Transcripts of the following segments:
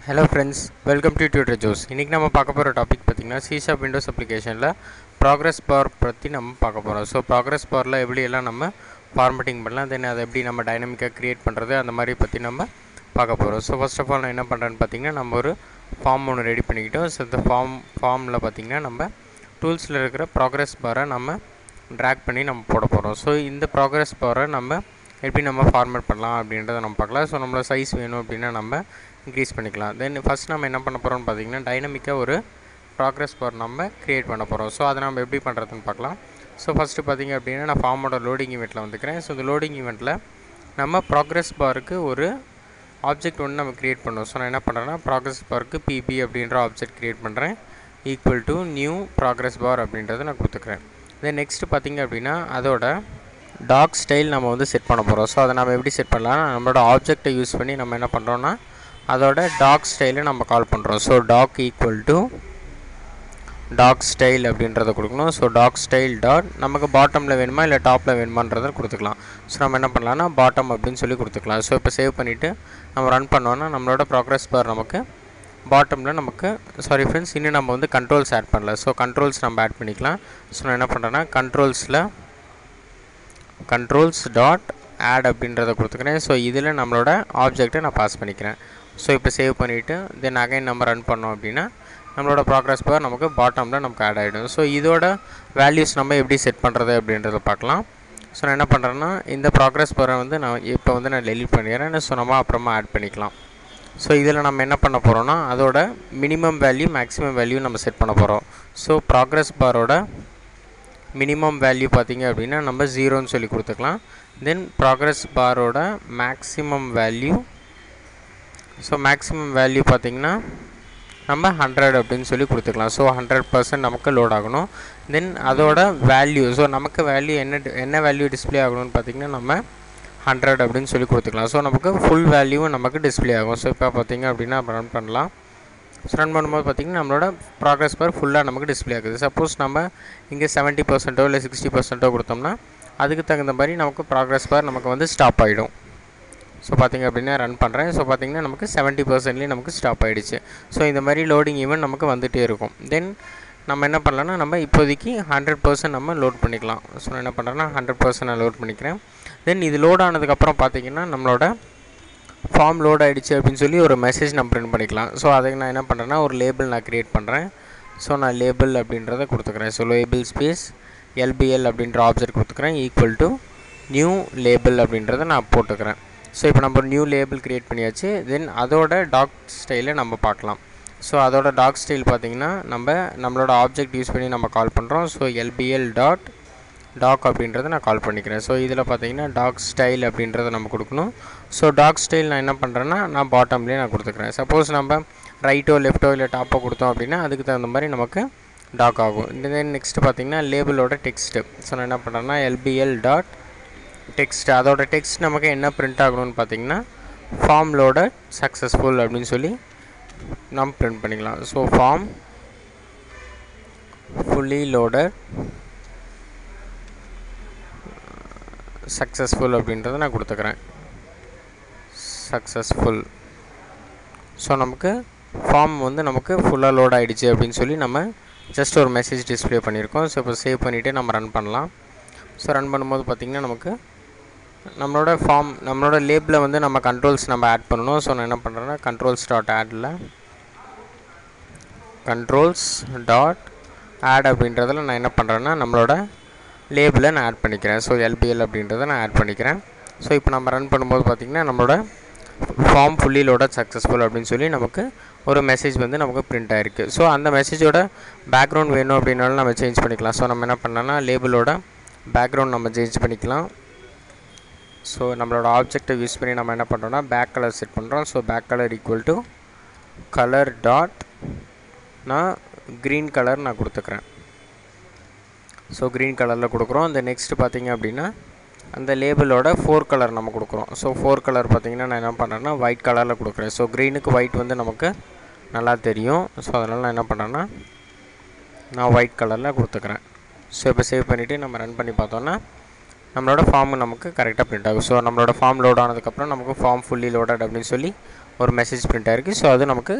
Hello friends, welcome to Tutor Juice. இன்னைக்கு நம்ம பார்க்க போற டாபிக் பாத்தீங்கன்னா C# Windows அப்ளிகேஷன்ல progress bar பத்தி நம்ம பார்க்க போறோம். சோ progress barல எப்படி எல்லாம் நம்ம ஃபார்மேட்டிங் பண்ணலாம், தென் அதை எப்படி நம்ம டைனமிக்கா கிரியேட் பண்றது அந்த மாதிரி பத்தி நம்ம பார்க்க போறோம். சோ ஃபர்ஸ்ட் ஆஃப் ஆல் நான் என்ன பண்றேன்னு பாத்தீங்கன்னா நம்ம ஒரு ஃபார்ம் ஒன்னு ரெடி பண்ணிக்கிட்டோம். சோ இந்த ஃபார்ம்ல பாத்தீங்கன்னா நம்ம டூல்ஸ்ல இருக்கிற progress bar-ஐ நம்ம drag பண்ணி நம்ம போட போறோம். சோ இந்த progress bar-ஐ நம்ம எப்படி நம்ம ஃபார்மேட் பண்ணலாம் அப்படின்றத நம்ம பார்க்கலாம். ஸோ நம்மளோட சைஸ் வேணும் அப்படின்னா நம்ம இன்க்ரீஸ் பண்ணிக்கலாம். தென் ஃபஸ்ட் நம்ம என்ன பண்ண போகிறோம்னு பார்த்தீங்கன்னா டைனமிக்காக ஒரு ப்ராக்ரஸ் பார் நம்ம க்ரியேட் பண்ண போகிறோம். ஸோ அதை நம்ம எப்படி பண்ணுறதுன்னு பார்க்கலாம். ஸோ ஃபஸ்ட்டு பார்த்தீங்க அப்படின்னா நான் ஃபார்மோட லோடிங் ஈவெண்ட்டில் வந்துக்கிறேன். ஸோ இந்த லோடிங் ஈவெண்ட்டில் நம்ம ப்ராக்ரஸ் பாருக்கு ஒரு ஆப்ஜெக்ட் ஒன்று நம்ம க்ரியேட் பண்ணுவோம். ஸோ நான் என்ன பண்ணுறேன்னா ப்ராக்ரஸ் பாருக்கு பிபி அப்படின்ற ஆப்ஜெக்ட் க்ரியேட் பண்ணுறேன். Equal to new progress bar அப்படின்றத நான் கொடுத்துக்கிறேன். தென் நெக்ஸ்ட்டு பார்த்தீங்க அப்படின்னா அதோட டாக் ஸ்டைல் நம்ம வந்து செட் பண்ண போகிறோம். ஸோ அதை நம்ம எப்படி செட் பண்ணலாம், நம்மளோட ஆப்ஜெக்டை யூஸ் பண்ணி நம்ம என்ன பண்ணுறோன்னா அதோட டாக் ஸ்டைலை நம்ம கால் பண்ணுறோம். So doc equal to doc style அப்படின்றத கொடுக்கணும். ஸோ டாக் ஸ்டைல் டாட் நமக்கு பாட்டமில் வேணுமா இல்லை டாப்பில் வேணுமான்றதை கொடுத்துக்கலாம். ஸோ நம்ம என்ன பண்ணலாம்னா பாட்டம் அப்படின்னு சொல்லி கொடுத்துக்கலாம். ஸோ இப்போ சேவ் பண்ணிவிட்டு நம்ம ரன் பண்ணோன்னா நம்மளோட ப்ராக்ரஸ் பார் நமக்கு பாட்டமில் நமக்கு சாரி ஃப்ரெண்ட்ஸ் இன்னும் நம்ம வந்து கண்ட்ரோல்ஸ் ஆட் பண்ணல. ஸோ கண்ட்ரோல்ஸ் நம்ம ஆட் பண்ணிக்கலாம். ஸோ நான் என்ன பண்ணுறேன்னா கண்ட்ரோல்ஸ் டாட் ஆட் அப்படின்றத கொடுத்துக்கிறேன். ஸோ இதில் நம்மளோட ஆப்ஜெக்டை நான் பாஸ் பண்ணிக்கிறேன். ஸோ இப்போ சேவ் பண்ணிவிட்டு தென் அகைன் நம்ம ரன் பண்ணோம் அப்படின்னா நம்மளோட ப்ராக்ரஸ் பார் நமக்கு பாட்டமில் நமக்கு ஆட் ஆகிடும். ஸோ இதோட வேல்யூஸ் நம்ம எப்படி செட் பண்ணுறது அப்படின்றத பார்க்கலாம். ஸோ நான் என்ன பண்ணுறேன்னா இந்த ப்ராக்ரஸ் பாரை வந்து நான் இப்போ வந்து நான் டெலீட் பண்ணிடுறேன். ஸோ நம்ம அப்புறமா ஆட் பண்ணிக்கலாம். ஸோ இதில் நம்ம என்ன பண்ண போகிறோன்னா அதோட மினிமம் வேல்யூ மேக்ஸிமம் வேல்யூ நம்ம செட் பண்ண போகிறோம். ஸோ ப்ராக்ரஸ் பாரோட மினிமம் வேல்யூ பார்த்திங்க அப்படின்னா நம்ம 0ன்னு சொல்லி கொடுத்துக்கலாம். தென் ப்ராக்ரஸ் பாரோட maximum value, so maximum value பார்த்திங்கன்னா நம்ம 100 அப்படின்னு சொல்லி கொடுத்துக்கலாம். ஸோ 100% நமக்கு லோட் ஆகணும். தென் அதோட வேல்யூ, ஸோ நமக்கு வேல்யூ என்ன வேல்யூ டிஸ்பிளே ஆகணும்னு பார்த்திங்கன்னா நம்ம 100 அப்படின்னு சொல்லி கொடுத்துக்கலாம். ஸோ நமக்கு ஃபுல் வேல்யூவும் நமக்கு டிஸ்பிளே ஆகும். ஸோ இப்போ பார்த்திங்க அப்படின்னா ரன் பண்ணலாம். ஸோ ரன் பண்ணும்போது பார்த்திங்கன்னா நம்மளோட ப்ராக்ரஸ் பார் ஃபுல்லாக நமக்கு டிஸ்பிளே ஆகுது. சப்போஸ் நம்ம இங்கே 70% இல்லை 60% கொடுத்தோம்னா அதுக்கு தகுந்த மாதிரி நமக்கு ப்ராக்ரஸ் பார் நமக்கு வந்து ஸ்டாப் ஆகிடும். ஸோ பார்த்திங்க அப்படின்னா ரன் பண்ணுறேன். ஸோ பார்த்திங்கன்னா நமக்கு 70%லேயே நமக்கு ஸ்டாப் ஆகிடுச்சு. ஸோ இந்த மாதிரி லோடிங் ஈவெண்ட் நமக்கு வந்துகிட்டே இருக்கும். தென் நம்ம என்ன பண்ணலாம்னா நம்ம இப்போதைக்கு 100% நம்ம லோட் பண்ணிக்கலாம். ஸோ நான் என்ன பண்ணுறேன்னா 100% நான் லோட் பண்ணிக்கிறேன். தென் இது லோட் ஆனதுக்கப்புறம் பார்த்திங்கன்னா நம்மளோட ஃபார்ம் லோட் ஆகிடுச்சு அப்படின்னு சொல்லி ஒரு மெசேஜ் நம்ம பிரிண்ட் பண்ணிக்கலாம். ஸோ அதுக்கு நான் என்ன பண்ணுறேன்னா ஒரு லேபிள் நான் க்ரியேட் பண்ணுறேன். ஸோ நான் லேபிள் அப்படின்றத கொடுத்துக்கிறேன். ஸோ லேபிள் ஸ்பேஸ் LBL அப்படின்ற ஆப்ஜெக்ட் கொடுத்துக்கிறேன். ஈக்குவல் டு நியூ லேபிள் அப்படின்றத நான் போட்டுக்கிறேன். ஸோ இப்போ நம்ம ஒரு நியூ லேபிள் க்ரியேட் பண்ணியாச்சு. தென் அதோட டாக் ஸ்டைலை நம்ம பார்க்கலாம். ஸோ அதோட டாக் ஸ்டைல் பார்த்திங்கன்னா நம்மளோட ஆப்ஜெக்ட் யூஸ் பண்ணி நம்ம கால் பண்ணுறோம். ஸோ LBL டாட் டாக் அப்படின்றத நான் கால் பண்ணிக்கிறேன். ஸோ இதில் பார்த்தீங்கன்னா டாக் ஸ்டைல் அப்படின்றத நம்ம கொடுக்கணும். ஸோ டாக் ஸ்டைல் நான் என்ன பண்ணுறேன்னா நான் பாட்டம்லேயே நான் கொடுத்துக்கிறேன். சப்போஸ் நம்ம ரைட்டோ லெஃப்ட்டோ இல்லை டாப்போ கொடுத்தோம் அப்படின்னா அதுக்கு தகுந்த மாதிரி நமக்கு டாக் ஆகும். தென் நெக்ஸ்ட்டு பார்த்திங்கன்னா லேபிளோட டெக்ஸ்ட்டு. ஸோ நான் என்ன பண்ணுறேன்னா LBL டாட் டெக்ஸ்ட், அதோட டெக்ஸ்ட் நமக்கு என்ன பிரிண்ட் ஆகணும்னு பார்த்திங்கன்னா ஃபார்ம் லோட சக்ஸஸ்ஃபுல் அப்படின்னு சொல்லி நம்ம பிரிண்ட் பண்ணிக்கலாம். So form fully loaded successful அப்படின்றத நான் கொடுத்துக்கிறேன். சக்ஸஸ்ஃபுல். ஸோ நமக்கு ஃபார்ம் வந்து நமக்கு ஃபுல்லாக லோட் ஆகிடுச்சு அப்படின்னு சொல்லி நம்ம ஜஸ்ட் ஒரு மெசேஜ் டிஸ்பிளே பண்ணியிருக்கோம். ஸோ இப்போ சேவ் பண்ணிவிட்டு நம்ம ரன் பண்ணலாம். ஸோ ரன் பண்ணும்போது பார்த்திங்கன்னா நமக்கு நம்மளோட லேபிளில் வந்து நம்ம கண்ட்ரோல்ஸ் நம்ம ஆட் பண்ணணும். ஸோ நான் என்ன பண்ணுறேன்னா கண்ட்ரோல்ஸ் டாட் ஆடில் கண்ட்ரோல்ஸ் டாட் ஆட் அப்படின்றதில் நான் என்ன பண்ணுறேன்னா நம்மளோட லேபிளை நான் ஆட் பண்ணிக்கிறேன். ஸோ LBL அப்படின்றத நான் ஆட் பண்ணிக்கிறேன். ஸோ இப்போ நம்ம ரன் பண்ணும்போது பார்த்திங்கன்னா நம்மளோட ஃபார்ம் ஃபுல்லி லோடட் சக்ஸஸ்ஃபுல் அப்படின்னு சொல்லி நமக்கு ஒரு மெசேஜ் வந்து நமக்கு பிரிண்ட் ஆகிருக்கு. ஸோ அந்த மெசேஜோட பேக்ரவுண்ட் வேணும் அப்படின்னாலும் நம்ம சேஞ்ச் பண்ணிக்கலாம். ஸோ நம்ம என்ன பண்ணோன்னா லேபிளோட பேக்ரவுண்ட் நம்ம சேஞ்ச் பண்ணிக்கலாம். ஸோ நம்மளோட ஆப்ஜெக்டை யூஸ் பண்ணி நம்ம என்ன பண்ணுறோன்னா பேக் கலர் செட் பண்ணுறோம். So back colour equal to colour dot நான் க்ரீன் கலர் நான் கொடுத்துக்கிறேன். ஸோ க்ரீன் கலரில் கொடுக்குறோம். இந்த நெக்ஸ்ட்டு பார்த்திங்க அப்படின்னா அந்த லேபிளோட 4 கலர் நம்ம கொடுக்குறோம். ஸோ 4 கலர் பார்த்திங்கன்னா நான் என்ன பண்ணுறேன்னா ஒயிட் கலரில் கொடுக்குறேன். ஸோ க்ரீனுக்கு ஒயிட் வந்து நமக்கு நல்லா தெரியும். ஸோ அதனால் நான் என்ன பண்ணுறேன்னா நான் ஒயிட் கலரில் கொடுத்துக்கிறேன். ஸோ இப்போ சேவ் பண்ணிவிட்டு நம்ம ரன் பண்ணி பார்த்தோன்னா நம்மளோட ஃபார்ம் நமக்கு கரெக்டாக பிரிண்ட் ஆகும். ஸோ நம்மளோட ஃபார்ம் லோட் ஆனதுக்கப்புறம் நமக்கு ஃபார்ம் ஃபுல்லி லோடட் அப்படின்னு சொல்லி ஒரு மெசேஜ் பிரிண்ட் ஆகிருக்கு. ஸோ அது நமக்கு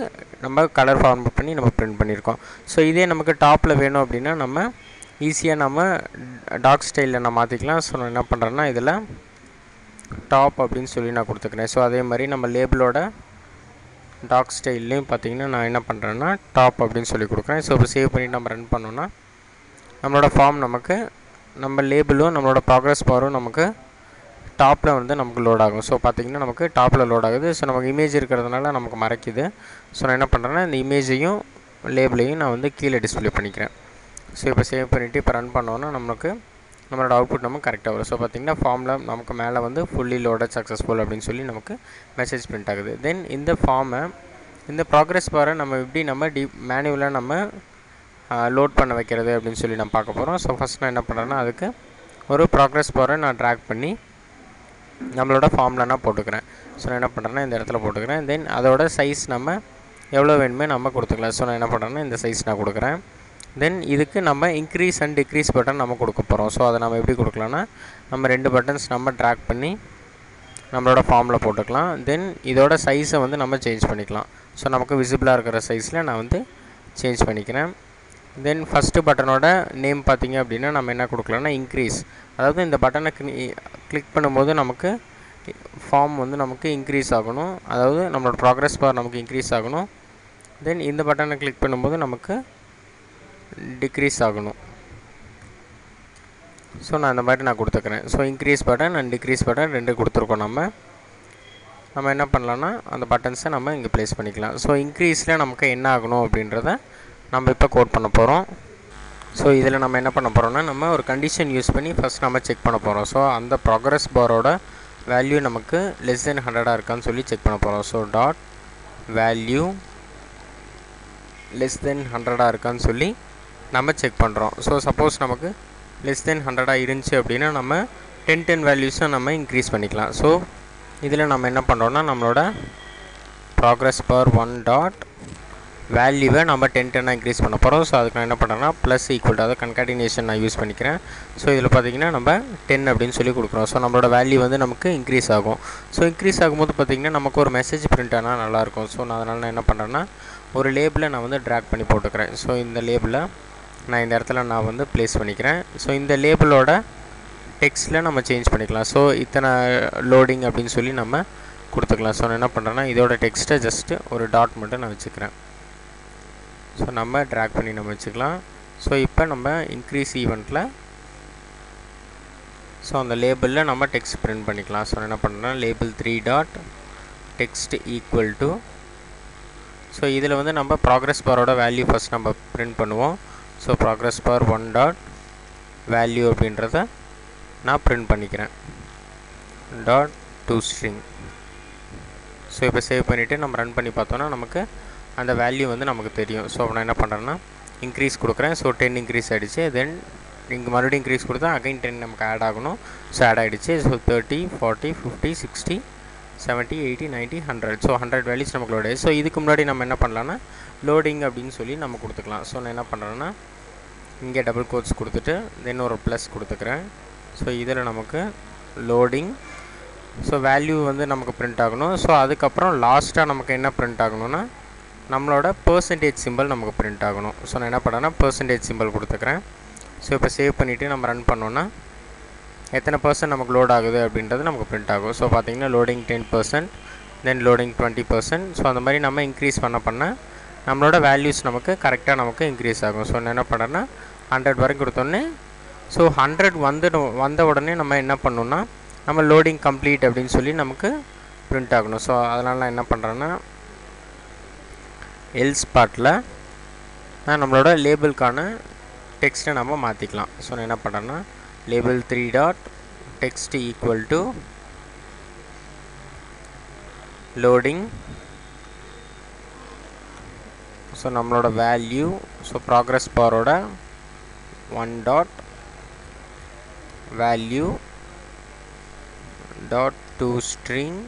நம்ம கலர் ஃபார்மேட் பண்ணி நம்ம பிரிண்ட் பண்ணியிருக்கோம். ஸோ இதே நமக்கு டாப்பில் வேணும் அப்படின்னா நம்ம ஈஸியாக நம்ம டாக் ஸ்டைலில் நான் மாற்றிக்கலாம். ஸோ நான் என்ன பண்ணுறேன்னா இதில் டாப் அப்படின்னு சொல்லி நான் கொடுத்துக்கிறேன். ஸோ அதே மாதிரி நம்ம லேபிளோட டாக் ஸ்டைல்லையும் பார்த்திங்கன்னா நான் என்ன பண்ணுறேன்னா டாப் அப்படின்னு சொல்லி கொடுக்குறேன். ஸோ இப்போ சேவ் பண்ணிவிட்டு நம்ம ரன் பண்ணோன்னா நம்மளோட ஃபார்ம் நமக்கு நம்ம லேபிளும் நம்மளோட ப்ராக்ரஸ் பாரும் நமக்கு டாப்பில் வந்து நமக்கு லோட் ஆகும். ஸோ பார்த்திங்கன்னா நமக்கு டாப்பில் லோட் ஆகுது. ஸோ நமக்கு இமேஜ் இருக்கிறதுனால நமக்கு மறைக்குது. ஸோ நான் என்ன பண்ணுறேன்னா இந்த இமேஜையும் லேபிளையும் நான் வந்து கீழே டிஸ்பிளே பண்ணிக்கிறேன். ஸோ இப்போ சேவ் பண்ணிவிட்டு இப்போ ரன் பண்ணோன்னா நமக்கு நம்மளோட அவுட்புட் நமக்கு கரெக்டாக வரும். ஸோ பார்த்திங்கன்னா ஃபார்மில் நமக்கு மேலே வந்து ஃபுல்லி லோடட் சக்ஸஸ்ஃபுல் அப்படின்னு சொல்லி நமக்கு மெசேஜ் பிரிண்ட் ஆகுது. தென் இந்த ஃபார்மை இந்த ப்ராக்ரஸ் பாரை நம்ம எப்படி நம்ம மேனுவலாக நம்ம லோட் பண்ண வைக்கிறது அப்படின்னு சொல்லி நான் பார்க்க போகிறோம். ஸோ ஃபஸ்ட் நான் என்ன பண்ணுறேன்னா அதுக்கு ஒரு ப்ராக்ரஸ் பாரை நான் ட்ராக் பண்ணி நம்மளோட ஃபார்மில் நான் போட்டுக்கிறேன். ஸோ நான் என்ன பண்ணுறேன்னா இந்த இடத்துல போட்டுக்கிறேன். தென் அதோட சைஸ் நம்ம எவ்வளோ வேணுமே நம்ம கொடுத்துக்கலாம். ஸோ நான் என்ன பண்ணுறேன்னா இந்த சைஸ் நான் கொடுக்குறேன். தென் இதுக்கு நம்ம இன்க்ரீஸ் அண்ட் டிக்ரீஸ் பட்டன் நம்ம கொடுக்க போகிறோம். ஸோ அதை நம்ம எப்படி கொடுக்கலான்னா நம்ம 2 பட்டன்ஸ் நம்ம ட்ராக் பண்ணி நம்மளோட ஃபார்மில் போட்டுக்கலாம். தென் இதோட சைஸை வந்து நம்ம சேஞ்ச் பண்ணிக்கலாம். ஸோ நமக்கு விசிபிளாக இருக்கிற சைஸில் நான் வந்து சேஞ்ச் பண்ணிக்கிறேன். தென் ஃபஸ்ட்டு பட்டனோட நேம் பார்த்திங்க அப்படின்னா நம்ம என்ன கொடுக்கலான்னா இன்க்ரீஸ், அதாவது இந்த பட்டனை கிளிக் பண்ணும்போது நமக்கு ஃபார்ம் வந்து நமக்கு இன்க்ரீஸ் ஆகணும், அதாவது நம்மளோட ப்ராக்ரஸ் பார் நமக்கு இன்க்ரீஸ் ஆகணும். தென் இந்த பட்டனை கிளிக் பண்ணும்போது நமக்கு டிக்ரீஸ் ஆகணும். ஸோ நான் அந்த மாதிரி நான் கொடுத்துக்கிறேன். So increase button and degrees button 2 கொடுத்துருக்கோம். நம்ம என்ன பண்ணலான்னா அந்த பட்டன்ஸை நம்ம இங்கே ப்ளேஸ் பண்ணிக்கலாம். ஸோ இன்க்ரீஸில் நமக்கு என்ன ஆகணும் அப்படின்றத நம்ம இப்போ கோட் பண்ண போகிறோம். ஸோ இதில் நம்ம என்ன பண்ண போகிறோம்னா நம்ம ஒரு கண்டிஷன் யூஸ் பண்ணி ஃபஸ்ட் நம்ம செக் பண்ண போகிறோம். ஸோ அந்த ப்ராக்ரஸ் பாரோட வேல்யூ நமக்கு லெஸ் தென் 100 இருக்கான்னு சொல்லி செக் பண்ண போகிறோம். So dot value less than 100 இருக்கான்னு சொல்லி நம்ம செக் பண்ணுறோம். ஸோ சப்போஸ் நமக்கு லெஸ் தென் 100 இருந்துச்சு அப்படின்னா நம்ம 10 வேல்யூஸை நம்ம இன்க்ரீஸ் பண்ணிக்கலாம். ஸோ இதில் நம்ம என்ன பண்ணுறோன்னா நம்மளோட ப்ராக்ரஸ் பார் 1 டாட் வேல்யூவை நம்ம 10 இன்க்ரீஸ் பண்ண போகிறோம். ஸோ அதுக்கு நான் என்ன பண்ணுறேன்னா ப்ளஸ் ஈக்குவல் அதாவது கன்கார்டினேஷன் நான் யூஸ் பண்ணிக்கிறேன். ஸோ இதில் பார்த்திங்கன்னா நம்ம 10 அப்படின்னு சொல்லி கொடுக்குறோம். ஸோ நம்மளோட வேல்யூ வந்து நமக்கு இன்க்ரீஸ் ஆகும். ஸோ இன்க்ரீஸ் ஆகும்போது பார்த்திங்கன்னா நமக்கு ஒரு மெசேஜ் பிரிண்ட் ஆனால் நல்லாயிருக்கும். ஸோ நான் அதனால் நான் என்ன பண்ணுறேன்னா ஒரு லேபிளை நான் வந்து ட்ராக் பண்ணி போட்டுக்கிறேன். ஸோ இந்த லேபிளை நான் இந்த இடத்துல நான் வந்து ப்ளேஸ் பண்ணிக்கிறேன். ஸோ இந்த லேபிளோட டெக்ஸ்ட்டில் நம்ம சேஞ்ச் பண்ணிக்கலாம். ஸோ இத்தனை லோடிங் அப்படின்னு சொல்லி நம்ம கொடுத்துக்கலாம். ஸோ நான் என்ன பண்ணுறேன்னா இதோட டெக்ஸ்ட்டை ஜஸ்ட்டு ஒரு டாட் மட்டும் நான் வச்சுக்கிறேன். ஸோ நம்ம ட்ராக் பண்ணி நம்ம வச்சுக்கலாம். ஸோ இப்போ நம்ம இன்க்ரீஸ் ஈவெண்ட்டில் ஸோ அந்த லேபிளில் நம்ம டெக்ஸ்ட் பிரிண்ட் பண்ணிக்கலாம். ஸோ என்ன பண்ணுறேன்னா label 3 dot text equal to so இதில் வந்து நம்ம ப்ராக்ரஸ் பாரோட வேல்யூ ஃபஸ்ட் நம்ம பிரிண்ட் பண்ணுவோம். So progress bar 1 dot value அப்படின்றத நான் பிரிண்ட் பண்ணிக்கிறேன் டாட் டு ஸ்ட்ரிங். ஸோ இப்போ சேவ் பண்ணிவிட்டு நம்ம ரன் பண்ணி பார்த்தோன்னா நமக்கு அந்த வேல்யூ வந்து நமக்கு தெரியும். ஸோ நான் என்ன பண்ணுறேன்னா இன்க்ரீஸ் கொடுக்குறேன். ஸோ 10 இன்க்ரீஸ் ஆகிடுச்சு. தென் இங்கே மறுபடியும் இன்க்ரீஸ் கொடுத்தா அகைன் 10 நமக்கு ஆட் ஆகணும். ஸோ ஆட் ஆகிடுச்சு. ஸோ 30 40 50 60 70 80 90 100. ஸோ 100 வேல்யூஸ் நமக்கு லோடு. ஸோ இதுக்கு முன்னாடி நம்ம என்ன பண்ணலான்னா லோடிங் அப்படின்னு சொல்லி நம்ம கொடுத்துக்கலாம். ஸோ நான் என்ன பண்ணுறேன்னா இங்கே டபுள் கோட்ஸ் கொடுத்துட்டு தென் ஒரு ப்ளஸ் கொடுத்துக்கிறேன். ஸோ இதில் நமக்கு லோடிங் ஸோ வேல்யூ வந்து நமக்கு பிரிண்ட் ஆகணும். ஸோ அதுக்கப்புறம் லாஸ்ட்டாக நமக்கு என்ன பிரிண்ட் ஆகணும்னா நம்மளோட பர்சன்டேஜ் சிம்பிள் நமக்கு பிரிண்ட் ஆகணும். ஸோ நான் என்ன பண்ணுறேன்னா பர்சன்டேஜ் சிம்பிள் கொடுத்துக்கிறேன். ஸோ இப்போ சேவ் பண்ணிவிட்டு நம்ம ரன் பண்ணோன்னா எத்தனை பர்சன்ட் நமக்கு லோட் ஆகுது அப்படின்றது நமக்கு பிரிண்ட் ஆகும். ஸோ பார்த்திங்கன்னா லோடிங் 10%, தென் லோடிங் 20%. ஸோ அந்த மாதிரி நம்ம இன்க்ரீஸ் பண்ண நம்மளோட வேல்யூஸ் நமக்கு கரெக்டாக நமக்கு இன்க்ரீஸ் ஆகும். ஸோ நான் என்ன பண்ணுறேன்னா 100 வரைக்கும் கொடுத்தோன்னே ஸோ 100 வந்த உடனே நம்ம என்ன பண்ணணுன்னா நம்ம லோடிங் கம்ப்ளீட் அப்படின்னு சொல்லி நமக்கு பிரிண்ட் ஆகணும். ஸோ அதனால் நான் என்ன பண்ணுறேன்னா எல்ஸ் பார்ட்டில் நான் நம்மளோட லேபிளுக்கான டெக்ஸ்ட்டை நம்ம மாற்றிக்கலாம். ஸோ நான் என்ன பண்ணுறேன்னா label 3 dot text equal to loading so நம்மளோட வேல்யூ ஸோ ப்ராக்ரஸ் பாரோட 1 dot value dot to string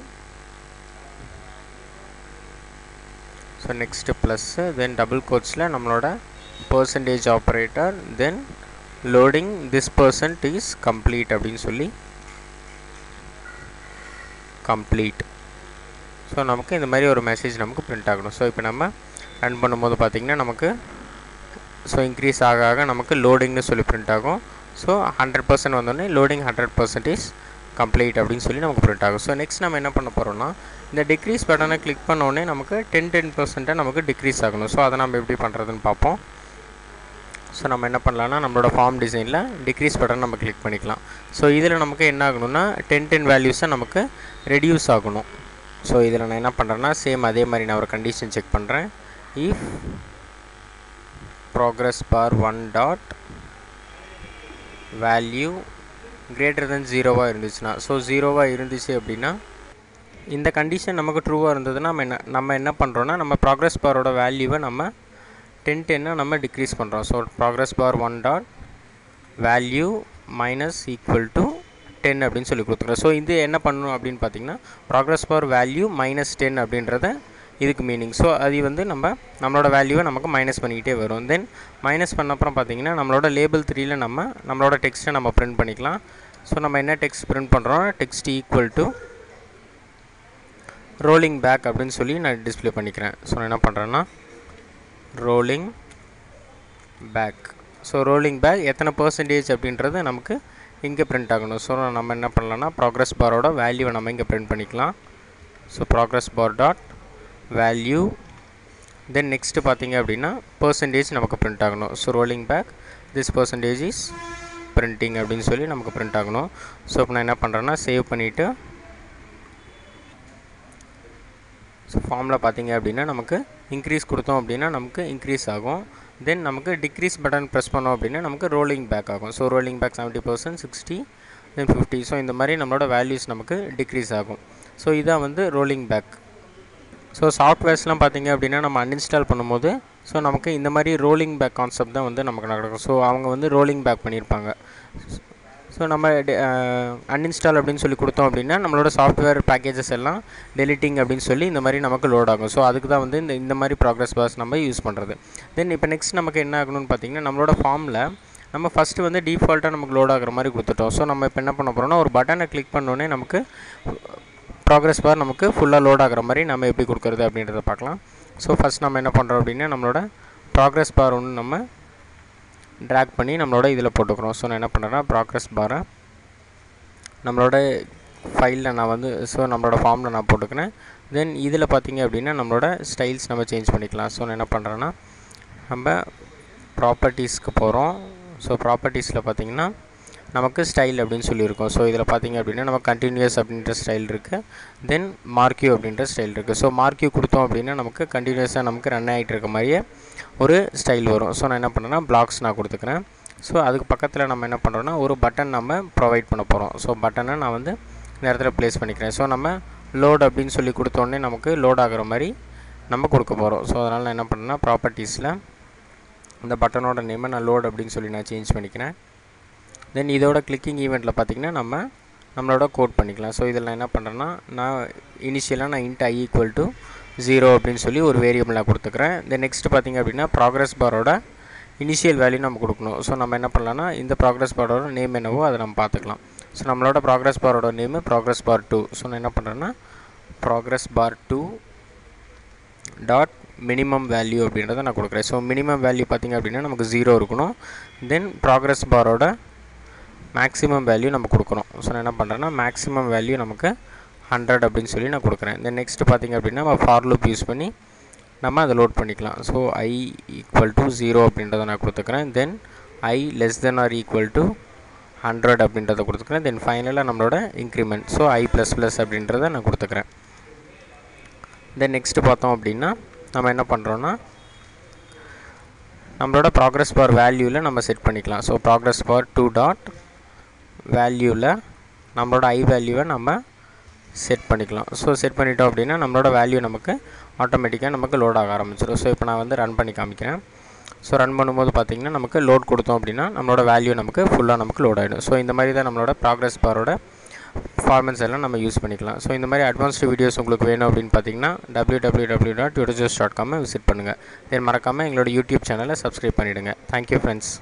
so next plus then double கோட்ஸில் நம்மளோட percentage operator then loading this percent is complete அப்படின்னு சொல்லி கம்ப்ளீட். ஸோ நமக்கு இந்த மாதிரி ஒரு மெசேஜ் நமக்கு பிரிண்ட் ஆகணும். ஸோ இப்போ நம்ம ரன் பண்ணும்போது பார்த்திங்கன்னா நமக்கு ஸோ இன்க்ரீஸ் ஆக ஆக நமக்கு லோடிங்னு சொல்லி பிரிண்ட் ஆகும். ஸோ 100% வந்தோடனே லோடிங் 100% கம்ப்ளீட் அப்படின்னு சொல்லி நமக்கு பிரிண்ட் ஆகும். ஸோ நெக்ஸ்ட் நம்ம என்ன பண்ண போகிறோம்னா இந்த டிக்ரீஸ் பட்டனை கிளிக் பண்ணோடனே நமக்கு 10% நமக்கு டிக்ரீஸ் ஆகணும். ஸோ அதை நம்ம எப்படி பண்ணுறதுன்னு பார்ப்போம். ஸோ நம்ம என்ன பண்ணலாம்னா நம்மளோட ஃபார்ம் டிசைனில் டிக்ரீஸ் பட்டன் நம்ம கிளிக் பண்ணிக்கலாம். ஸோ இதில் நமக்கு என்ன ஆகணும்னா 10 வேல்யூஸை நமக்கு ரெடியூஸ் ஆகணும். ஸோ இதில் நான் என்ன பண்ணுறேன்னா சேம் அதே மாதிரி நான் ஒரு கண்டிஷன் செக் பண்ணுறேன். If progress bar 1 dot value greater than 0 இருந்துச்சுன்னா, ஸோ 0 இருந்துச்சு அப்படின்னா இந்த கண்டிஷன் நமக்கு ட்ரூவாக இருந்ததுன்னா நம்ம என்ன பண்ணுறோன்னா நம்ம ப்ராக்ரஸ் பாரோட வேல்யூவை நம்ம 10 நம்ம டிக்ரீஸ் பண்ணுறோம். So progress bar 1 dot value minus equal to 10 அப்படின்னு சொல்லி கொடுத்துக்கிறோம். ஸோ இது என்ன பண்ணணும் அப்படின்னு பார்த்தீங்கன்னா ப்ராக்ரஸ் பார் வேல்யூ -10 அப்படின்றத இதுக்கு மீனிங். ஸோ அது வந்து நம்மளோட வேல்யூவை நமக்கு மைனஸ் பண்ணிக்கிட்டே வரும். தென் மைனஸ் பண்ண அப்புறம் பார்த்திங்கன்னா நம்மளோட லேபிள் 3ல் நம்மளோட டெக்ஸ்ட்டை நம்ம பிரிண்ட் பண்ணிக்கலாம். ஸோ நம்ம என்ன டெக்ஸ்ட் பிரிண்ட் பண்ணுறோம், text equal to rolling back அப்படின்னு சொல்லி நான் டிஸ்பிளே பண்ணிக்கிறேன். ஸோ நான் என்ன பண்ணுறேன்னா rolling back. So rolling back எத்தனை பர்சன்டேஜ் அப்படின்றது நமக்கு இங்கே பிரிண்ட் ஆகணும். ஸோ நம்ம என்ன பண்ணலாம்னா ப்ராக்ரஸ் பாரோட வேல்யூவை நம்ம இங்கே பிரிண்ட் பண்ணிக்கலாம். So progress bar dot value then next பார்த்திங்க அப்படின்னா பர்சன்டேஜ் நமக்கு பிரிண்ட் ஆகணும். So rolling back this percentage is printing அப்படின்னு சொல்லி நமக்கு பிரிண்ட் ஆகணும். ஸோ இப்போ நான் என்ன பண்ணுறேன்னா சேவ் பண்ணிவிட்டு ஸோ ஃபார்மில் பார்த்திங்க அப்படின்னா நமக்கு இன்க்ரீஸ் கொடுத்தோம் அப்படின்னா நமக்கு இன்க்ரீஸ் ஆகும். தென் நமக்கு டிக்ரீஸ் பட்டன் ப்ரெஸ் பண்ணோம் அப்படின்னா நமக்கு ரோலிங் பேக் ஆகும். ஸோ ரோலிங் பேக் 70%, 60, தென் 50. ஸோ இந்த மாதிரி நம்மளோட வேல்யூஸ் நமக்கு டிக்ரீஸ் ஆகும். ஸோ இதான் வந்து ரோலிங் பேக். ஸோ சாஃப்ட்வேர்ஸ்லாம் பார்த்திங்க அப்படின்னா நம்ம அன்இன்ஸ்டால் பண்ணும்போது ஸோ நமக்கு இந்த மாதிரி ரோலிங் பேக் கான்செப்ட் தான் வந்து நமக்கு நடக்கும். ஸோ அவங்க வந்து ரோலிங் பேக் பண்ணியிருப்பாங்க. ஸோ நம்ம அன்இன்ஸ்டால் அப்படின்னு சொல்லி கொடுத்தோம் அப்படின்னா நம்மளோட சாஃப்ட்வேர் பேக்கேஜஸ் எல்லாம் டெலிட்டிங் அப்படின்னு சொல்லி இந்த மாதிரி நமக்கு லோட் ஆகும். ஸோ அதுக்கு தான் வந்து இந்த மாதிரி ப்ராக்ரஸ் பாஸ் நம்ம யூஸ் பண்ணுறது. தென் இப்போ நெக்ஸ்ட் நமக்கு என்ன ஆகணும்னு பார்த்திங்கன்னா நம்மளோட ஃபார்மில் நம்ம ஃபஸ்ட்டு வந்து டிஃபால்ட்டாக நமக்கு லோட் ஆகிற மாதிரி கொடுத்துட்டோம். ஸோ நம்ம இப்போ என்ன பண்ண போகிறோம்னா ஒரு பட்டனை கிளிக் பண்ணோன்னே நமக்கு ப்ராக்ரஸ் பார் நமக்கு ஃபுல்லாக லோட் ஆகிற மாதிரி நம்ம எப்படி கொடுக்குறது அப்படின்றத பார்க்கலாம். ஸோ ஃபஸ்ட் நம்ம என்ன பண்ணுறோம் அப்படின்னா நம்மளோட ப்ராக்ரஸ் பார் ஒன்று நம்ம ட்ராக் பண்ணி நம்மளோட இதில் போட்டுக்கிறோம். ஸோ நான் என்ன பண்ணுறேன்னா ப்ராக்ரஸ் பாரை நம்மளோட ஃபைலில் நான் வந்து ஸோ நம்மளோட ஃபார்மில் நான் போட்டுக்கிறேன். தென் இதில் பார்த்திங்க அப்படின்னா நம்மளோட ஸ்டைல்ஸ் நம்ம சேஞ்ச் பண்ணிக்கலாம். ஸோ நான் என்ன பண்ணுறேன்னா நம்ம ப்ராப்பர்ட்டிஸ்க்கு போகிறோம். ஸோ ப்ராப்பர்ட்டிஸில் பார்த்திங்கன்னா நமக்கு ஸ்டைல் அப்படின்னு சொல்லியிருக்கோம். ஸோ இதில் பார்த்திங்க அப்படின்னா நம்ம கண்டினியூஸ் அப்படின்ற ஸ்டைல் இருக்குது. தென் மார்க்யூ அப்படின்ற ஸ்டைல் இருக்குது. ஸோ மார்க்யூ கொடுத்தோம் அப்படின்னா நமக்கு கண்டினியூஸாக நமக்கு ரன் ஆகிட்டு இருக்க மாதிரியே ஒரு ஸ்டைல் வரும். ஸோ நான் என்ன பண்ணுறேன்னா பிளாக்ஸ் நான் கொடுத்துக்கிறேன். ஸோ அதுக்கு பக்கத்தில் நம்ம என்ன பண்ணுறோன்னா ஒரு பட்டன் நம்ம ப்ரொவைட் பண்ண போகிறோம். ஸோ பட்டனை நான் வந்து இந்த இடத்துல ப்ளேஸ் பண்ணிக்கிறேன். ஸோ நம்ம லோட் அப்படின்னு சொல்லி கொடுத்தோடனே நமக்கு லோட் ஆகிற மாதிரி நம்ம கொடுக்க போகிறோம். ஸோ அதனால் நான் என்ன பண்ணுறேன்னா ப்ராப்பர்ட்டிஸில் இந்த பட்டனோட நேமை நான் லோட் அப்படின்னு சொல்லி நான் சேஞ்ச் பண்ணிக்கிறேன். தென் இதோட கிளிக்கிங் ஈவெண்ட்டில் பார்த்திங்கன்னா நம்மளோட கோட் பண்ணிக்கலாம். ஸோ இதில் நான் என்ன பண்ணுறேன்னா நான் இனிஷியலாக நான் இன்ட் i ஈக்குவல் டு 0 அப்படின்னு சொல்லி ஒரு வேரியபிள் நான் கொடுத்துக்கிறேன். தென் நெக்ஸ்ட் பார்த்திங்க அப்படின்னா ப்ராக்ரஸ் பாரோட இனிஷியல் வேல்யூ நம்ம கொடுக்கணும். ஸோ நம்ம என்ன பண்ணலாம்னா இந்த ப்ராக்ரஸ் பாரோட நேம் என்னவோ அதை நம்ம பார்த்துக்கலாம். ஸோ நம்மளோட ப்ராக்ரஸ் பாரோட நேமு ப்ராக்ரஸ் பார் 2. ஸோ நான் என்ன பண்ணுறேன்னா progress bar 2 dot minimum value அப்படின்றத நான் கொடுக்குறேன். ஸோ மினிமம் வேல்யூ பார்த்திங்க அப்படின்னா நமக்கு 0 இருக்கணும். தென் ப்ராக்ரஸ் பாரோட மேக்ஸிமம் வேல்யூ நம்ம கொடுக்குறோம். ஸோ நான் என்ன பண்ணுறேன்னா மேக்ஸிமம் வேல்யூ நமக்கு 100 அப்படின்னு சொல்லி நான் கொடுக்குறேன். தென் நெக்ஸ்ட்டு பார்த்திங்க அப்படின்னா நம்ம ஃபார் லூப் யூஸ் பண்ணி நம்ம அதை லோட் பண்ணிக்கலாம். ஸோ i ஈக்குவல் டு 0 அப்படின்றத நான் கொடுத்துக்கிறேன். Then i less than or equal to 100 அப்படின்றத கொடுத்துக்கிறேன். தென் ஃபைனலாக நம்மளோட இன்க்ரிமெண்ட் ஸோ i ++ அப்படின்றத நான் கொடுத்துக்கிறேன். தென் நெக்ஸ்ட்டு பார்த்தோம் அப்படின்னா நம்ம என்ன பண்ணுறோன்னா நம்மளோட ப்ராக்ரஸ் பார் வேல்யூவில் நம்ம செட் பண்ணிக்கலாம். ஸோ ப்ராக்ரஸ் பார் 2 டாட் வேல்யூவில் நம்மளோட i வேல்யூவை நம்ம செட் பண்ணிக்கலாம். ஸோ செட் பண்ணிட்டோம் அப்படின்னா நம்மளோட வேல்யூ நமக்கு ஆட்டோமேட்டிக்காக நமக்கு லோட் ஆக ஆரம்பிச்சிடும். ஸோ இப்போ நான் வந்து ரன் பண்ணி காமிக்கிறேன். ஸோ ரன் பண்ணும்போது பார்த்திங்கன்னா நமக்கு லோட் கொடுத்தோம் அப்படின்னா நம்மளோட வேல்யூ நமக்கு ஃபுல்லாக நமக்கு லோட் ஆகிடும். ஸோ இந்த மாதிரி தான் நம்மளோட ப்ராக்ரஸ் பாரோட ஃபார்மெட்ஸ் எல்லாம் நம்ம யூஸ் பண்ணிக்கலாம். ஸோ இந்த மாதிரி அட்வான்ஸ்டு வீடியோஸ் உங்களுக்கு வேணும் அப்படின்னு பார்த்தீங்கன்னா www.tutorjoes.com விசிட் பண்ணுங்கள். தென் மறக்காமல் எங்களோட யூடியூப் சேனலை சப்ஸ்கிரைப் பண்ணிவிடுங்க. Thank you friends.